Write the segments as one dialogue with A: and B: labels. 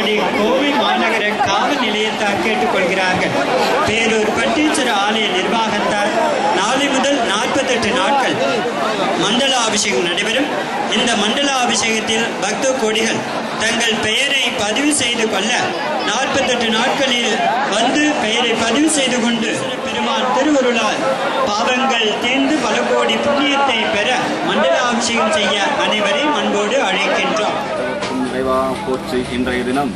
A: செய்யும்படி கோவை மாநகர காவல் நிலையத்தார் கேட்டுக்கொள்கிறார்கள். பேரூர் பட்டீஸ்வர ஆலய நிர்வாகத்தார் நாளை முதல் 48 நாட்கள் மண்டலாபிஷேகம் நடைபெறும். இந்த மண்டலாபிஷேகத்தில் பக்த கோடிகள் தங்கள் பெயரை பதிவு செய்து கொள்ள 48 நாட்களில் வந்து பெயரை பதிவு செய்து கொண்டு பெருமான் திருவருளால் பாவங்கள் தீர்ந்து பல கோடி புண்ணியத்தை பெற மண்டலாபிஷேகம் செய்ய அனைவரையும் அன்போடு அழைக்கின்றோம்.
B: போற்றி இன்றைய தினம்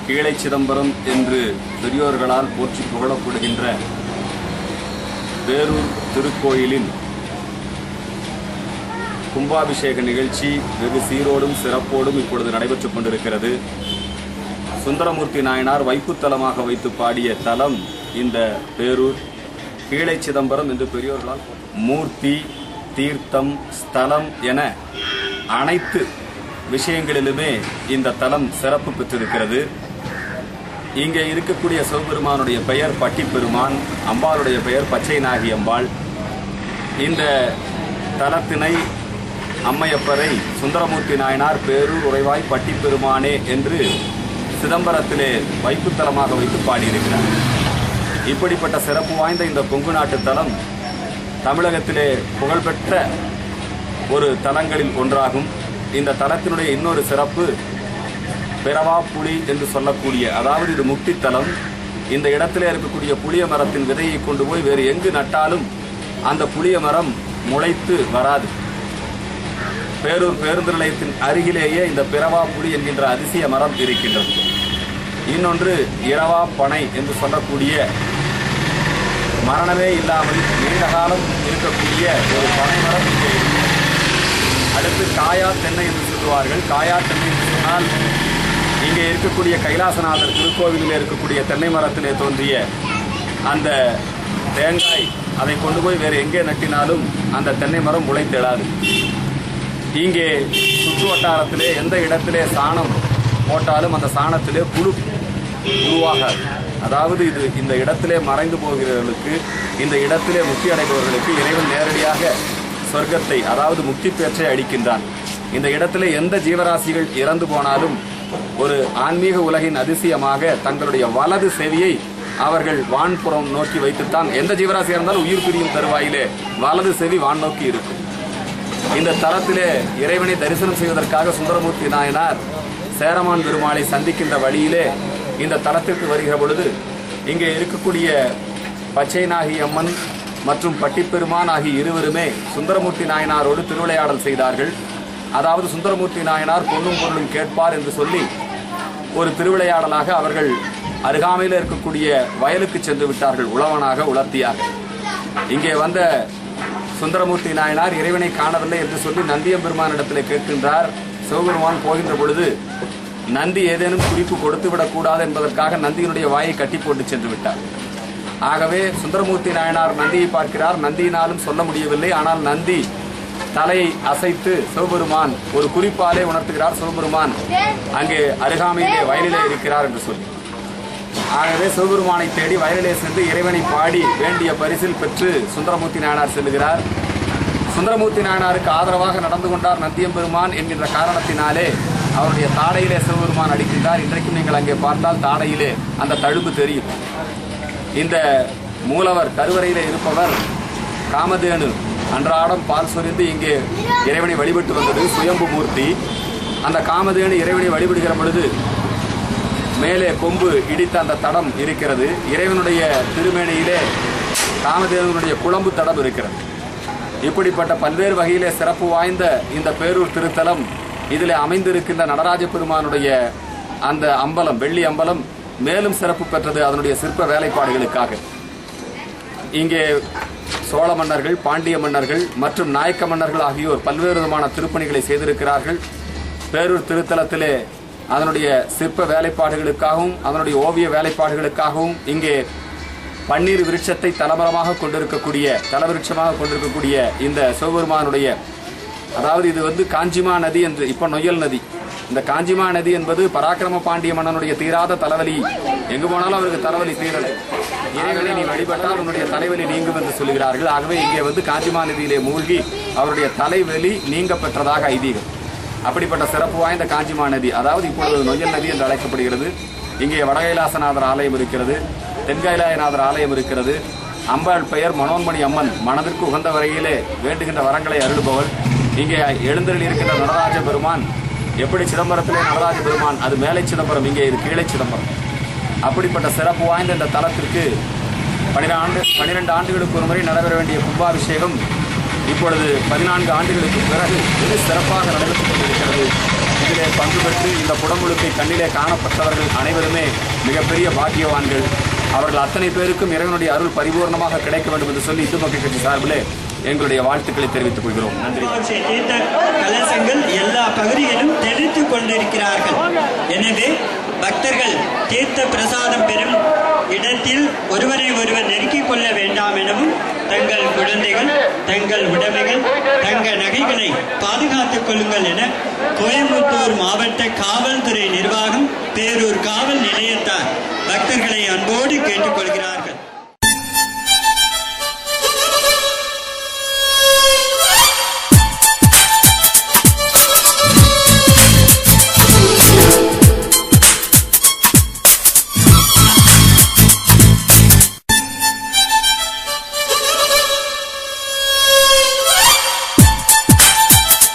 B: கீழை சிதம்பரம் என்று பெரியோர்களால் போற்றி புகழப்படுகின்ற பேரூர் திருக்கோயிலின் கும்பாபிஷேக நிகழ்ச்சி வெகு சீரோடும் சிறப்போடும் இப்பொழுது நடைபெற்றுக் கொண்டிருக்கிறது. சுந்தரமூர்த்தி நாயனார் வைப்புத்தலமாக வைத்து பாடிய தலம் இந்த பேரூர் கீழை சிதம்பரம் என்று பெரியோர்களால் மூர்த்தி, தீர்த்தம், ஸ்தலம் என அனைத்து விஷயங்களிலுமே இந்த தலம் சிறப்பு பெற்றிருக்கிறது. இங்கே இருக்கக்கூடிய சிவபெருமானுடைய பெயர் பட்டிப்பெருமான், அம்பாளுடைய பெயர் பச்சை நாகி அம்பாள். இந்த தலத்தினை அம்மையப்பரை சுந்தரமூர்த்தி நாயனார் பேரூர் உறைவாய் பட்டிப்பெருமானே என்று சிதம்பரத்திலே வைப்புத்தலமாக வைத்து பாடியிருக்கிறார். இப்படிப்பட்ட சிறப்பு வாய்ந்த இந்த கொங்கு நாட்டு தலம் தமிழகத்திலே புகழ்பெற்ற ஒரு தலங்களில் ஒன்றாகும். இந்த தலத்தினுடைய இன்னொரு சிறப்பு பிறவா புலி என்று சொல்லக்கூடிய, அதாவது இது முக்தி தலம். இந்த இடத்திலே இருக்கக்கூடிய புளிய மரத்தின் விதையை கொண்டு போய் வேறு எங்கு நட்டாலும் அந்த புளிய மரம் முளைத்து வராது. பேரூர் பேருந்து நிலையத்தின் அருகிலேயே இந்த பிறவா புலி என்கின்ற அதிசய மரம் இருக்கின்றது. இன்னொன்று இரவா பனை என்று சொல்லக்கூடிய மரணமே இல்லாமல் நீண்ட காலம் இருக்கக்கூடிய ஒரு பனை மரம் இங்கே இருக்கிறது. அடுத்து காயா தென்னை என்று சொல்லுவார்கள். காயா தென்னை என்று சொன்னால் இங்கே இருக்கக்கூடிய கைலாசநாதர் திருக்கோவிலில் இருக்கக்கூடிய தென்னை மரத்திலே தோன்றிய அந்த தேங்காய், அதை கொண்டு போய் வேறு எங்கே நட்டினாலும் அந்த தென்னை மரம் முளைத்தெழாது. இங்கே சுற்று வட்டாரத்திலே எந்த இடத்திலே சாணம் போட்டாலும் அந்த சாணத்திலே புழு உருவாகாது. அதாவது இது இந்த இடத்திலே மறைந்து போகிறவர்களுக்கு, இந்த இடத்திலே முக்தி அடைபவர்களுக்கு இறைவன் நேரடியாக சொர்க்கத்தை, அதாவது முக்தி பேற்றை அளிக்கின்றான். இந்த இடத்திலே எந்த ஜீவராசிகள் இறந்து போனாலும் ஒரு ஆன்மீக உலகின் அதிசயமாக தங்களுடைய வலது செவியை அவர்கள் வான்புறம் நோக்கி வைத்துத்தான், எந்த ஜீவராசி இருந்தாலும் உயிர் பிரியும் தருவாயிலே வலது செவி வான் நோக்கி இருக்கும். இந்த தலத்திலே இறைவனை தரிசனம் செய்வதற்காக சுந்தரமூர்த்தி நாயனார் சேரமான் பெருமாளை சந்திக்கின்ற வழியிலே இந்த தலத்திற்கு வருகிற பொழுது இங்கே இருக்கக்கூடிய பச்சை நாகி அம்மன் மற்றும் பட்டிப்பெருமான் ஆகிய இருவருமே சுந்தரமூர்த்தி நாயனாரோடு திருவிளையாடல் செய்தார்கள். அதாவது சுந்தரமூர்த்தி நாயனார் பொன்னும் பொருளும் கேட்பார் என்று சொல்லி ஒரு திருவிளையாடலாக அவர்கள் அருகாமையில் இருக்கக்கூடிய வயலுக்கு சென்று விட்டார்கள், உழவனாக உலர்த்தியாக. இங்கே வந்த சுந்தரமூர்த்தி நாயனார் இறைவனை காணவில்லை என்று சொல்லி நந்தியம்பெருமானிடத்தில் கேட்கின்றார். சிவபெருமான் போகின்ற பொழுது நந்தி ஏதேனும் குறிப்பு கொடுத்துவிடக் கூடாது என்பதற்காக நந்தியினுடைய வாயை கட்டி போட்டு சென்று விட்டார். ஆகவே சுந்தரமூர்த்தி நாயனார் நந்தியை பார்க்கிறார். நந்தியினாலும் சொல்ல முடியவில்லை. ஆனால் நந்தி தலையை அசைத்து சிவபெருமான் ஒரு குறிப்பாலே உணர்த்துகிறார், சிவபெருமான் அங்கே அருகாமையிலே வயலிலே இருக்கிறார் என்று சொல்லி. ஆகவே சிவபெருமானை தேடி வயலிலே சென்று இறைவனை பாடி வேண்டிய பரிசில் பெற்று சுந்தரமூர்த்தி நாயனார் செல்லுகிறார். சுந்தரமூர்த்தி நாயனாருக்கு ஆதரவாக நடந்து கொண்டார் நந்தியம்பெருமான் என்கின்ற காரணத்தினாலே அவருடைய தாடையிலே சிவபெருமான் அடிக்கின்றார். இன்றைக்கும் நீங்கள் அங்கே பார்த்தால் தாடையிலே அந்த தழும்பு தெரியும். இந்த மூலவர் கருவறையிலே இருப்பவர் காமதேனு அன்றாடம் பால் சொரிந்து இங்கே இறைவனை வழிபட்டு வந்தது சுயம்பு மூர்த்தி. அந்த காமதேனு இறைவனை வழிபடுகிற பொழுது மேலே கொம்பு இடித்த அந்த தடம் இருக்கிறது. இறைவனுடைய திருமேனியிலே காமதேவனுடைய குழம்பு தடம் இருக்கிறது. இப்படிப்பட்ட பல்வேறு வகையிலே சிறப்பு வாய்ந்த இந்த பேரூர் திருத்தலம், இதில் அமைந்திருக்கின்ற நடராஜ பெருமானுடைய அந்த அம்பலம், வெள்ளி அம்பலம் மேலும் சிறப்பு பெற்றது அதனுடைய சிற்ப வேலைப்பாடுகளுக்காக. இங்கே சோழ மன்னர்கள், பாண்டிய மன்னர்கள் மற்றும் நாயக்க மன்னர்கள் ஆகியோர் பல்வேறு விதமான திருப்பணிகளை செய்திருக்கிறார்கள். பேரூர் திருத்தலத்திலே அதனுடைய சிற்ப வேலைப்பாடுகளுக்காகவும் அதனுடைய ஓவிய வேலைப்பாடுகளுக்காகவும் இங்கே பன்னீர் விருட்சத்தை தலமரமாக கொண்டிருக்கக்கூடிய, தலவிருட்சமாக கொண்டிருக்கக்கூடிய இந்த சிவபெருமானுடைய, அதாவது இது காஞ்சிமா நதி என்று, இப்ப நொய்யல் நதி. இந்த காஞ்சிமா நதி என்பது பராக்கிரம பாண்டிய மன்னனுடைய தீராத தலைவலி. எங்கு போனாலும் அவருக்கு தலைவலி தீரலை. இறைவனை நீ வழிபட்டால் உன்னுடைய தலைவலி நீங்கும் என்று சொல்கிறார்கள். ஆகவே இங்கே காஞ்சிமா நதியிலே மூழ்கி அவருடைய தலைவலி நீங்க பெற்றதாக ஐதீகம். அப்படிப்பட்ட சிறப்பு வாய்ந்த காஞ்சிமா நதி, அதாவது இப்பொழுது நொய்யல் நதி என்று அழைக்கப்படுகிறது. இங்கே வடகைலாசநாதர் ஆலயம் இருக்கிறது, தென்கைலாயநாதர் ஆலயம் இருக்கிறது. அம்பாள் பெயர் மனோன்மணி அம்மன், மனதிற்கு உகந்த வரையிலே வேண்டுகின்ற வரங்களை அருள்பவள். இங்கே எழுந்தருளி இருக்கின்ற நடராஜ பெருமான் எப்படி சிதம்பரத்திலே நடராஜ பெருமான், அது மேலை சிதம்பரம், இங்கே இது கீழே சிதம்பரம். அப்படிப்பட்ட சிறப்பு வாய்ந்த இந்த தலத்திற்கு 12 ஆண்டுகளுக்கு ஒரு முறை நடைபெற வேண்டிய கும்பாபிஷேகம் இப்பொழுது 14 ஆண்டுகளுக்கு பிறகு வெகு சிறப்பாக நடைபெற்றுக் கொண்டிருக்கிறது. இதிலே பங்கு பெற்று இந்த குடமுழுக்கை கண்ணிலே காணப்பட்டவர்கள் அனைவருமே மிகப்பெரிய பாக்கியவான்கள். அவர்கள் அத்தனை பேருக்கும் இறைவனுடைய அருள் பரிபூர்ணமாக கிடைக்க வேண்டும் என்று சொல்லி இந்து மக்கள் கட்சி சார்பிலே எங்களுடைய வாழ்த்துக்களை தெரிவித்துக் கொள்கிறோம். நன்றி.
A: தீர்த்த கலசங்கள் எல்லா பகுதியிலும் தெளித்துக் கொண்டிருக்கிறார்கள். எனவே பக்தர்கள் தீர்த்த பிரசாதம் பெறும் இடத்தில் ஒருவரை ஒருவர் நெருக்கிக் கொள்ள வேண்டாம் எனவும், தங்கள் குழந்தைகள், தங்கள் உடைமைகள், தங்க நகைகளை பாதுகாத்துக் கொள்ளுங்கள் என கோயம்புத்தூர் மாவட்ட காவல்துறை